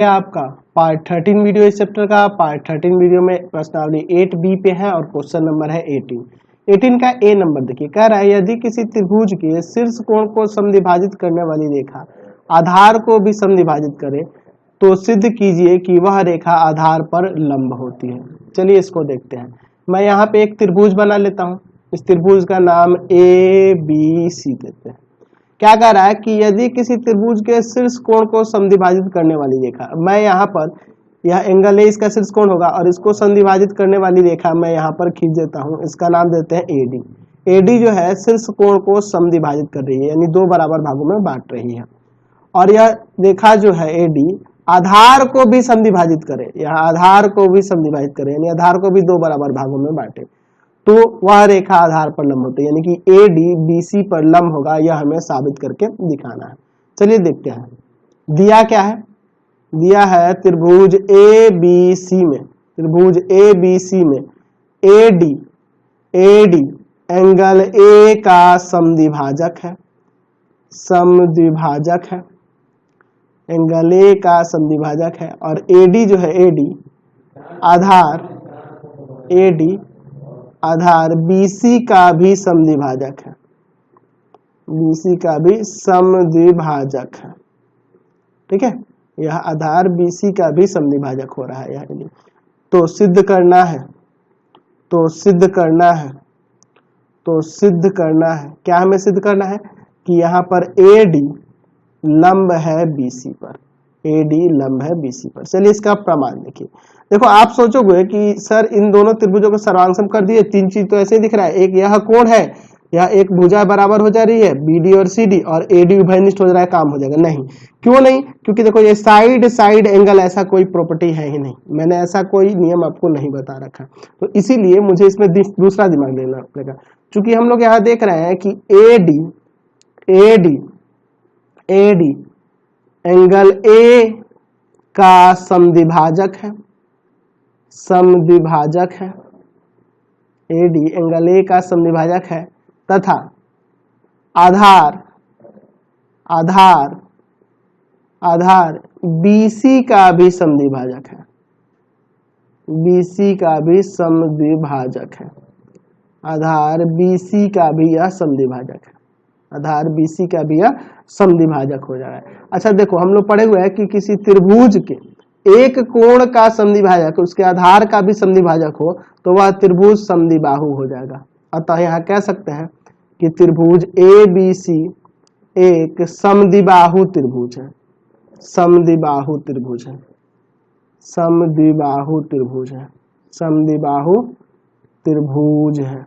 आपका part 13 video इस chapter का। पार्ट 13 वीडियो में प्रश्नावली 8B पे है और क्वेश्चन नंबर है 18 का ए नंबर देखिए। कह रहा है यदि किसी त्रिभुज के शीर्ष कोण को समद्विभाजित करने वाली रेखा आधार को भी समद्विभाजित करे तो सिद्ध कीजिए कि वह रेखा आधार पर लंब होती है। चलिए इसको देखते हैं। मैं यहाँ पे एक त्रिभुज बना लेता हूँ। इस त्रिभुज का नाम ABC देते हैं। क्या कह रहा है कि यदि किसी त्रिभुज के शीर्ष कोण को समद्विभाजित करने वाली रेखा, मैं यहाँ पर यह एंगल है, इसका शीर्ष कोण होगा और इसको समद्विभाजित करने वाली रेखा मैं यहाँ पर खींच देता हूँ। इसका नाम देते हैं AD। AD जो है शीर्ष कोण को समद्विभाजित कर रही है, यानी दो बराबर भागों में बांट रही है। और यह रेखा जो है AD आधार को भी समद्विभाजित करे, यह आधार को भी समद्विभाजित करे, यानी आधार को भी दो बराबर भागों में बांटे तो वह रेखा आधार पर लंब होती है, यानी कि AD BC पर लंब होगा। यह हमें साबित करके दिखाना है। चलिए देखते हैं। दिया क्या है? दिया है त्रिभुज ABC में, त्रिभुज ABC में AD एंगल A का समद्विभाजक है, समद्विभाजक है, एंगल A का समद्विभाजक है। और AD जो है AD आधार BC का भी समद्विभाजक है, BC का भी समद्विभाजक है। ठीक है, यह आधार BC का भी समद्विभाजक हो रहा है यहाँ। तो सिद्ध करना है, तो सिद्ध करना है, तो सिद्ध करना है। क्या हमें सिद्ध करना है कि यहाँ पर AD लंब है BC पर, AD लंब है BC पर। चलिए इसका प्रमाण देखिए। देखो आप सोचोगे कि सर इन दोनों त्रिभुजों को सर्वांगसम कर दिए, तीन चीज तो ऐसे ही दिख रहा है। एक यह कोण है, यह एक भुजा बराबर हो जा रही है BD और CD, और AD उभयनिष्ठ हो रहा है, काम हो जाएगा। नहीं, क्यों नहीं? क्योंकि देखो ये साइड एंगल ऐसा कोई प्रॉपर्टी है ही नहीं, मैंने ऐसा कोई नियम आपको नहीं बता रखा। तो इसीलिए मुझे इसमें दूसरा दिमाग लेना पड़ेगा। चूंकि हम लोग यहाँ देख रहे हैं कि AD एंगल A का समद्विभाजक है, समद्विभाजक है, AD एंगल A का समद्विभाजक है तथा आधार BC का भी समद्विभाजक है, BC का भी समद्विभाजक है, आधार BC का भी यह समद्विभाजक है, आधार BC का भी यह समद्विभाजक हो जा रहा है। अच्छा देखो हम लोग पढ़े हुए हैं कि किसी त्रिभुज के एक कोण का समद्विभाजक उसके आधार का भी समद्विभाजक हो तो वह त्रिभुज समद्विबाहु हो जाएगा। अतः यहाँ कह सकते हैं कि त्रिभुज ABC एक समद्विबाहु त्रिभुज है, समद्विबाहु त्रिभुज है, समद्विबाहु त्रिभुज है, समद्विबाहु त्रिभुज है।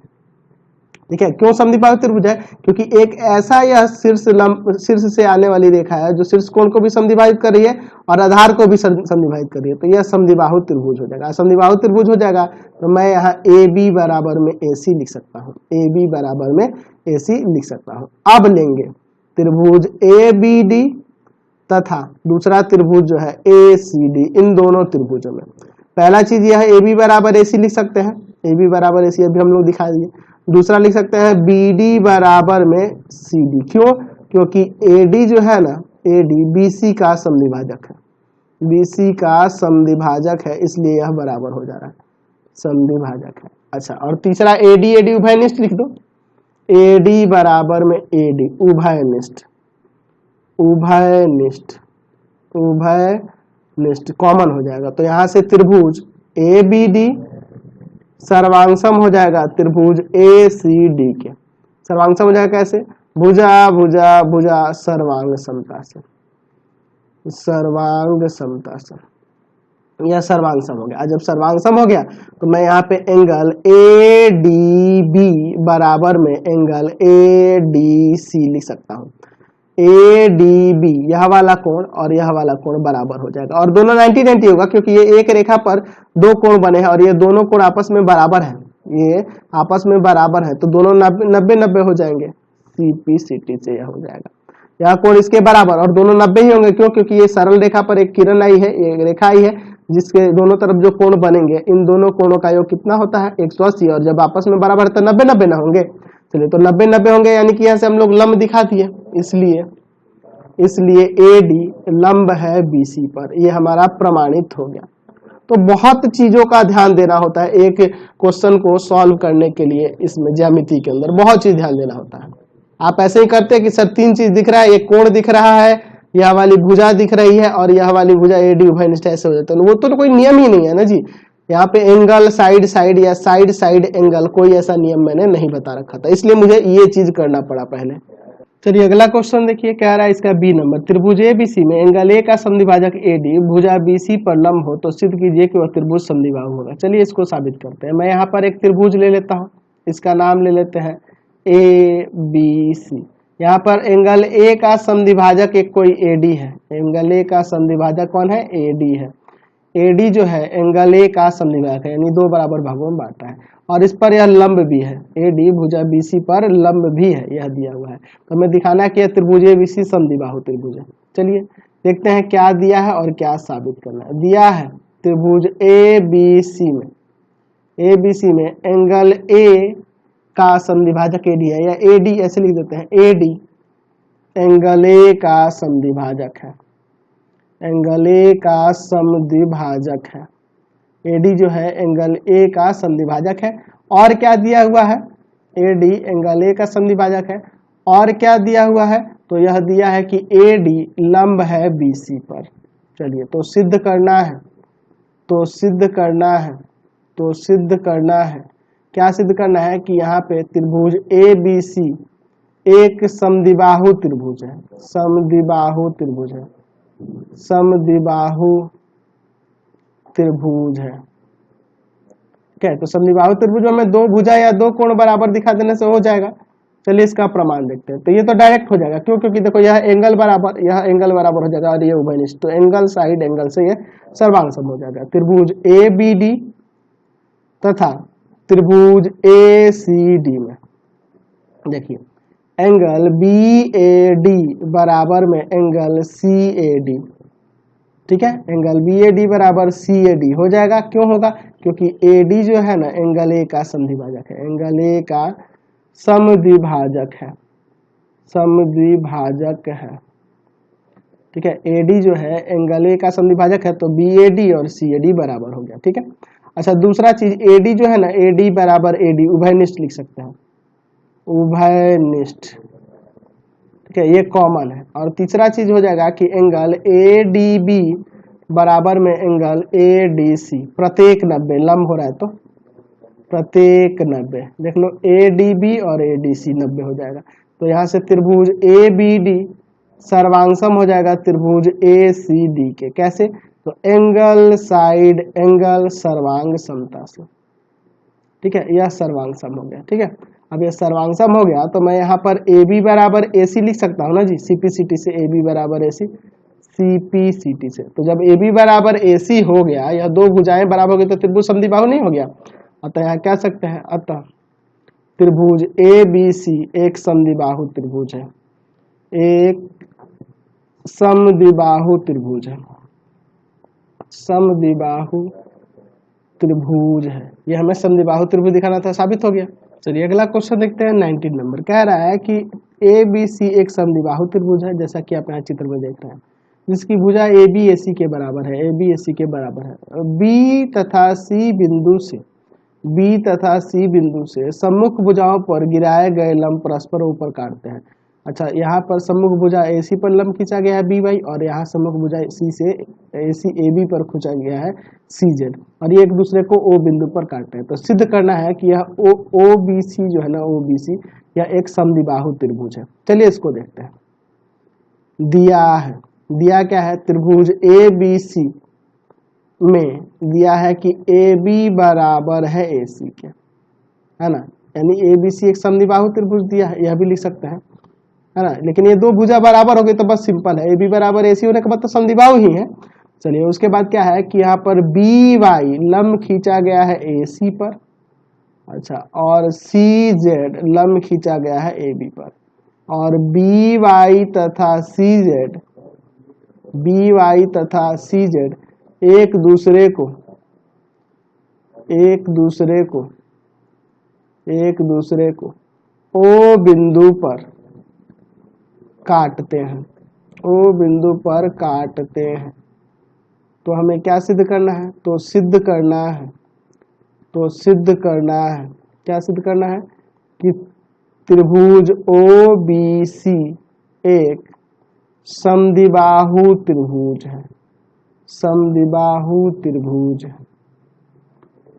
ठीक है, क्यों समद्विबाहु त्रिभुज है? क्योंकि एक ऐसा यह शीर्ष से आने वाली रेखा है जो शीर्ष कोण को भी समद्विभाजित कर रही है और आधार को भी समद्विभाजित कर रही है, तो यह समद्विबाहु त्रिभुज हो जाएगा। समद्विबाहु त्रिभुज हो जाएगा तो मैं यहाँ AB बराबर में AC लिख सकता हूँ, AB बराबर में AC लिख सकता हूँ। अब लेंगे त्रिभुज ABD तथा दूसरा त्रिभुज जो है ACD, इन दोनों त्रिभुजों में पहला चीज यह है AB बराबर AC लिख सकते हैं, AB बराबर AC अभी हम लोग दिखा दिए। दूसरा लिख सकते हैं BD बराबर में CD। क्यों? क्योंकि AD जो है ना, AD BC का समद्विभाजक है, BC का समद्विभाजक है, इसलिए यह बराबर हो जा रहा है, समद्विभाजक है। अच्छा, और तीसरा AD उभयनिष्ठ लिख दो, AD बराबर में AD उभयनिष्ठ, उभयनिष्ठ, उभयनिष्ठ कॉमन हो जाएगा। तो यहाँ से त्रिभुज ABD सर्वांगसम हो जाएगा त्रिभुज ACD के। सर्वांगसम हो जाएगा कैसे? भुजा भुजा भुजा सर्वांग समता से, सर्वांग समता से, यह सर्वांगसम हो गया। जब सर्वांगसम हो गया तो मैं यहाँ पे एंगल ADB बराबर में एंगल ADC लिख सकता हूँ। ADB यह वाला कोण और यह वाला कोण बराबर हो जाएगा और दोनों 90-90 होगा, क्योंकि ये एक रेखा पर दो कोण बने हैं और ये दोनों कोण आपस में बराबर है, ये आपस में बराबर है, तो दोनों 90-90 हो जाएंगे। CP/CT से यह हो जाएगा, यह कोण इसके बराबर और दोनों 90 ही होंगे। क्यों? क्योंकि ये सरल रेखा पर एक किरण आई है, एक रेखा आई है जिसके दोनों तरफ जो कोण बनेंगे, इन दोनों कोणों का योग कितना होता है? 180, और जब आपस में बराबर है तो 90-90 ना होंगे। चलिए तो 90-90 होंगे, यानी कि यहाँ से हम लोग लंब दिखा दिए, इसलिए इसलिए AD लंब है BC पर। ये हमारा प्रमाणित हो गया। तो बहुत चीजों का ध्यान देना होता है एक क्वेश्चन को सॉल्व करने के लिए। इसमें ज्यामिति के अंदर बहुत चीज ध्यान देना होता है। आप ऐसे ही करते हैं कि सर 3 चीज दिख रहा है, एक कोण दिख रहा है, यह वाली भुजा दिख रही है और यह वाली भुजा AD उभयनिष्ठ ऐसे हो जाता है। वो तो कोई नियम ही नहीं है ना जी। यहाँ पे एंगल साइड साइड या साइड साइड एंगल कोई ऐसा नियम मैंने नहीं बता रखा था, इसलिए मुझे ये चीज करना पड़ा पहले। चलिए अगला क्वेश्चन देखिए, कह रहा है इसका B नंबर, त्रिभुज ABC में एंगल A का समद्विभाजक AD भुजा BC पर लंब हो तो सिद्ध कीजिए कि वह त्रिभुज समद्विबाहु होगा। चलिए इसको साबित करते हैं। मैं यहाँ पर एक त्रिभुज ले लेता हूँ, इसका नाम ले लेते हैं ABC। यहाँ पर एंगल A का समद्विभाजक एक कोई AD है। एंगल A का समद्विभाजक कौन है? AD है। AD जो है एंगल A का समद्विभाजक है, यानी 2 बराबर भागों में बांटा है और इस पर यह लंब भी है। AD भुजा BC पर लंब भी है, यह दिया हुआ है। तो हमें दिखाना कि यह त्रिभुज ABC समद्विबाहु त्रिभुज है। चलिए देखते हैं क्या दिया है और क्या साबित करना है। दिया है त्रिभुज ABC में एंगल A का समद्विभाजक AD है, या AD ऐसे लिख देते हैं, AD एंगल A का समद्विभाजक है। एंगल A का समद्विभाजक है। AD जो है एंगल A का समद्विभाजक है। और क्या दिया हुआ है? AD एंगल A का समद्विभाजक है। और क्या दिया हुआ है? तो यह दिया है कि AD लंब है BC पर। चलिए तो सिद्ध करना है, क्या सिद्ध करना है कि यहाँ पे त्रिभुज ABC एक समद्विबाहु त्रिभुज है। समद्विबाहु त्रिभुज है। क्या तो समद्विबाहु त्रिभुज में 2 भुजा या 2 कोण बराबर दिखा देने से हो जाएगा। चलिए इसका प्रमाण देखते हैं। तो ये तो डायरेक्ट हो जाएगा, क्यों? क्योंकि देखो यह एंगल बराबर हो जाएगा और ये उभयनिष्ठ, तो एंगल साइड एंगल से ये सर्वांग हो जाएगा। त्रिभुज ABD तथा त्रिभुज ACD में देखिए एंगल BAD बराबर में एंगल CAD, ठीक है, एंगल BAD बराबर CAD हो जाएगा। क्यों होगा? क्योंकि AD जो है ना एंगल A का समद्विभाजक है। एंगल A का समद्विभाजक है, ठीक है। AD जो है एंगल A का समद्विभाजक है, तो BAD और CAD बराबर हो गया, ठीक है। अच्छा दूसरा चीज AD जो है ना, AD बराबर AD उभयनिष्ठ लिख सकते हैं, उभयनिष्ठ, ठीक है, ये कॉमन है। और तीसरा चीज हो जाएगा कि एंगल ADB बराबर में एंगल ADC प्रत्येक 90, लंब हो रहा है तो प्रत्येक 90, देख लो ADB और ADC 90 हो जाएगा। तो यहाँ से त्रिभुज ABD सर्वांगसम हो जाएगा त्रिभुज ACD के। कैसे? तो एंगल साइड एंगल सर्वांग समता से, ठीक है, यह सर्वांग सम हो गया, ठीक है। अब यह सर्वांग सम हो गया तो मैं यहाँ पर AB बराबर AC लिख सकता हूँ ना जी, CPCT से AB बराबर AC, CPCT से। तो जब AB बराबर AC हो गया, यह 2 भुजाएं बराबर हो गई, तो त्रिभुज समद्विबाहु नहीं हो गया। अतः यहाँ कह सकते हैं, अतः त्रिभुज ABC एक समद्विबाहु त्रिभुज है, एक समद्विबाहु त्रिभुज है, समद्विबाहु त्रिभुज है। यह हमें समद्विबाहु त्रिभुज दिखाना था, साबित हो गया। चलिए अगला क्वेश्चन देखते हैं। 19 नंबर कह रहा है कि ABC एक समद्विबाहु त्रिभुज है, जैसा कि आप यहाँ चित्र में देख रहे हैं, जिसकी भुजा AB AC के बराबर है, AB AC के बराबर है। B तथा C बिंदु से सम्मुख भुजाओं पर गिराए गए लंब परस्पर ऊपर काटते हैं। अच्छा यहाँ पर सम्मुख भुजा AC पर लंब खींचा गया है BY, और यहाँ सम्मुख भुजा C से AB पर खींचा गया है CZ, और ये एक दूसरे को O बिंदु पर काटते हैं। तो सिद्ध करना है कि यह OBC जो है ना, OBC यह एक समद्विबाहु त्रिभुज है। चलिए इसको देखते हैं। दिया क्या है? त्रिभुज ABC में दिया है कि AB बराबर है AC के, है ना, यानी ABC एक समद्विबाहु त्रिभुज दिया है, यह भी लिख सकते हैं, है ना। लेकिन ये 2 भुजा बराबर हो गई तो बस सिंपल है, AB बराबर AC होने का मतलब समद्विबाहु ही है। चलिए उसके बाद क्या है कि यहाँ पर BY लंब खींचा गया है AC पर, अच्छा, और CZ लंब खींचा गया है AB पर, और BY तथा CZ एक दूसरे को O बिंदु पर काटते हैं, ओ बिंदु पर काटते हैं। तो हमें क्या सिद्ध करना है? तो सिद्ध करना है, तो सिद्ध करना है, क्या सिद्ध करना है? कि त्रिभुज ओ बी सी एक समद्विबाहु त्रिभुज है, समद्विबाहु त्रिभुज है।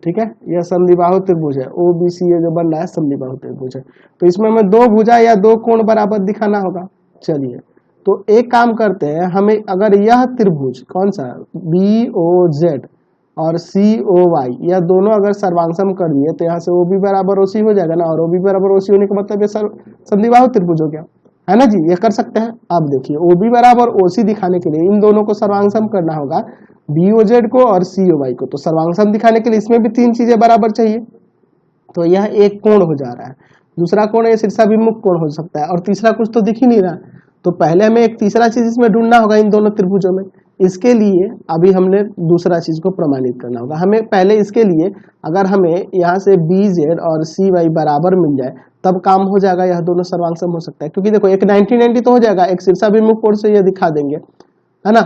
ठीक है, यह समद्विबाहु त्रिभुज है। ओ बी सी ये जो बन रहा है समद्विबाहु त्रिभुज है। तो इसमें हमें दो भुजा या दो कोण बराबर दिखाना होगा। चलिए, तो एक काम करते हैं, हमें अगर यह त्रिभुज कौन सा बी ओ जेड और सी ओ वाई यह दोनों अगर सर्वांगसम कर दिए तो यहाँ से ओ बी बराबर ओ सी हो जाएगा ना, और ओ बी बराबर ओ सी होने का मतलब ये समद्विबाहु त्रिभुज हो गया, है ना जी। ये कर सकते हैं। अब देखिए, ओ बी बराबर ओ सी दिखाने के लिए इन दोनों को सर्वांगसम करना होगा, बी ओ जेड को और सी ओ वाई को। तो सर्वांगसम दिखाने के लिए इसमें भी तीन चीजें बराबर चाहिए। तो यह एक कोण हो जा रहा है, दूसरा कोण ये शीर्षाभिमुख कोण हो सकता है, और तीसरा कुछ तो दिख ही नहीं रहा। तो पहले हमें एक तीसरा चीज इसमें ढूंढना होगा इन दोनों त्रिभुजों में। इसके लिए अभी हमने दूसरा चीज को प्रमाणित करना होगा। हमें पहले इसके लिए अगर हमें यहाँ से बी जेड और सी वाई बराबर मिल जाए तब काम हो जाएगा, यह दोनों सर्वांगसम हो सकता है। क्योंकि देखो, एक 90-90 तो हो जाएगा, एक शीर्षाभिमुख कोण से ये दिखा देंगे, है ना,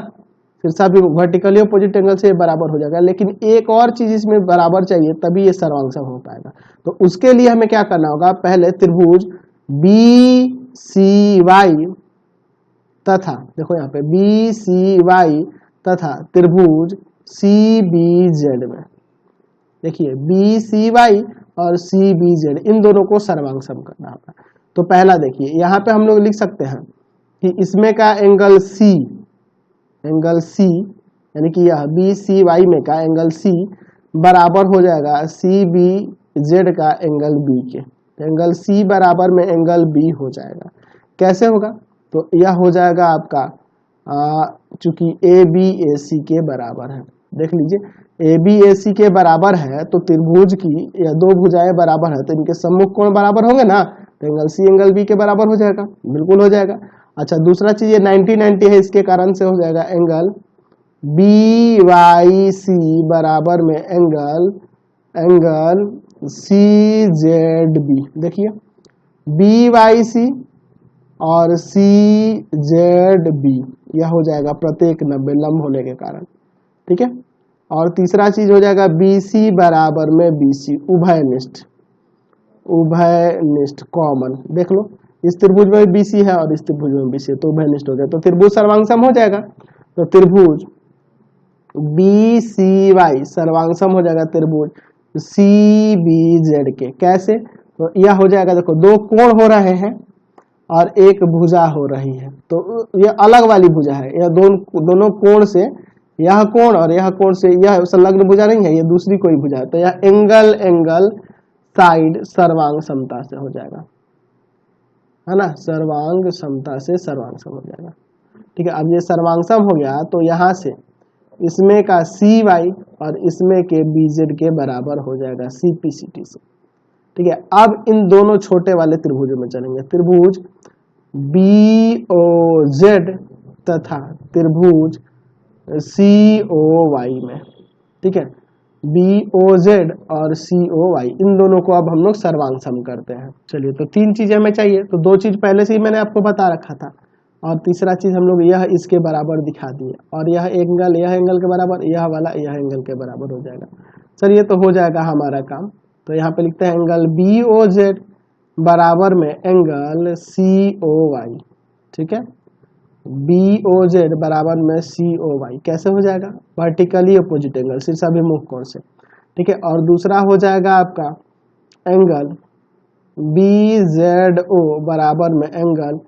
शीर्षाभिमुख वर्टिकली अपोजिट एंगल से बराबर हो जाएगा। लेकिन एक और चीज इसमें बराबर चाहिए, तभी ये सर्वांगसम हो पाएगा। तो उसके लिए हमें क्या करना होगा? पहले त्रिभुज बी सी वाई तथा, देखो यहाँ पे बी सी वाई तथा त्रिभुज सी बी जेड में, देखिए बी सी वाई और सी बी जेड इन दोनों को सर्वांगसम करना होगा। तो पहला देखिए, यहाँ पे हम लोग लिख सकते हैं कि इसमें का एंगल सी, एंगल सी यानी कि यह बी सी वाई में का एंगल सी बराबर हो जाएगा सी बी जेड का एंगल बी के। एंगल सी बराबर में एंगल बी हो जाएगा। कैसे होगा? तो यह हो जाएगा आपका चूंकि ए बी ए सी के बराबर है, देख लीजिए ए बी ए सी के बराबर है तो त्रिभुज की यह दो भुजाएं बराबर है तो इनके सम्मुख कोण बराबर होंगे ना, तो एंगल सी एंगल बी के बराबर हो जाएगा, बिल्कुल हो जाएगा। अच्छा, दूसरा चीज ये 90-90 है, इसके कारण से हो जाएगा एंगल बी वाई सी बराबर में एंगल सी जेड बी। देखिए बी वाई सी और सी जेड बी यह हो जाएगा प्रत्येक 90 लंब होने के कारण, ठीक है। और तीसरा चीज हो जाएगा बी सी बराबर में बी सी, उभयनिष्ठ, उभयनिष्ठ कॉमन, देख लो इस त्रिभुज में बी सी है और इस त्रिभुज में बी सी है तो उभयनिष्ठ हो गया, तो त्रिभुज सर्वांगसम हो जाएगा। तो त्रिभुज बी सी वाई सर्वांगसम हो जाएगा त्रिभुज सी बी जेड के। कैसे? तो यह हो जाएगा, देखो दो कोण हो रहे हैं और एक भुजा हो रही है, तो यह अलग वाली भुजा है, यह दोनों कोण से यह कोण और यह कोण से यह संलग्न भुजा नहीं है, यह दूसरी कोई भुजा है, तो यह एंगल साइड सर्वांग समता से हो जाएगा, है ना, सर्वांग समता से सर्वांगसम हो जाएगा, ठीक है। अब ये सर्वांगसम हो गया तो यहाँ से इसमें का सी वाई और इसमें के बी जेड के बराबर हो जाएगा सीपीसीटी से, ठीक है। अब इन दोनों छोटे वाले त्रिभुजों में चलेंगे, त्रिभुज बी ओ जेड तथा त्रिभुज सी ओ वाई में, ठीक है, बी ओ जेड और सी ओ वाई इन दोनों को अब हम लोग सर्वांगसम करते हैं। चलिए, तो तीन चीजें हमें चाहिए, तो दो चीज पहले से ही मैंने आपको बता रखा था और तीसरा चीज हम लोग यह इसके बराबर दिखा दिए और यह एंगल के बराबर, यह वाला यह एंगल के बराबर हो जाएगा। चलिए, तो हो जाएगा हमारा काम। तो यहाँ पे लिखते हैं एंगल बी ओ जेड बराबर में एंगल सी ओ वाई, ठीक है, बी ओ जेड बराबर में सी ओ वाई। कैसे हो जाएगा? वर्टिकली अपोजिट एंगल शीर्षाभिमुख कोण से, ठीक है। और दूसरा हो जाएगा आपका एंगल बी जेड ओ बराबर में एंगल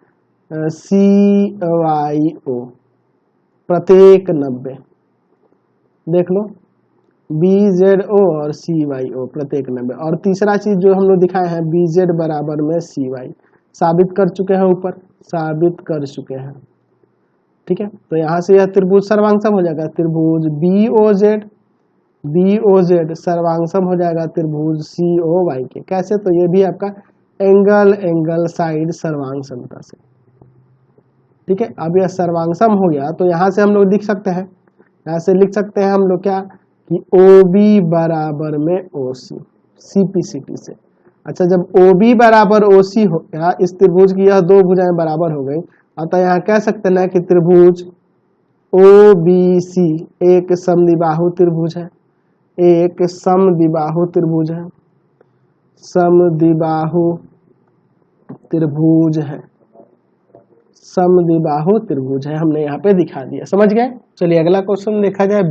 सी वाई ओ प्रत्येक 90, देख लो बी जेड ओ और सी वाई ओ प्रत्येक 90। और तीसरा चीज जो हम लोग दिखाए हैं बी जेड बराबर में सी वाई, साबित कर चुके हैं, ऊपर साबित कर चुके हैं, ठीक है। तो यहाँ से यह त्रिभुज सर्वांगसम हो जाएगा, त्रिभुज बी ओ जेड सर्वांगसम हो जाएगा त्रिभुज सी ओ वाई के। कैसे? तो ये भी आपका एंगल साइड सर्वांग समता से, ठीक है। अब यह सर्वांगसम हो गया तो यहाँ से हम लोग लिख सकते हैं, यहाँ से लिख सकते हैं हम लोग क्या कि ओ बी बराबर में ओ सी, सीपीसीटी से। अच्छा, जब ओ बी बराबर ओ सी हो गया, इस त्रिभुज की यह दो भुजाएं बराबर हो गई अतः यहाँ कह सकते हैं ना कि त्रिभुज OBC एक समद्विबाहु त्रिभुज है, एक समद्विबाहु त्रिभुज है, समद्विबाहु त्रिभुज है, समद्विबाहु त्रिभुज है, हमने यहाँ पे दिखा दिया। समझ गए? चलिए अगला क्वेश्चन देखा जाए।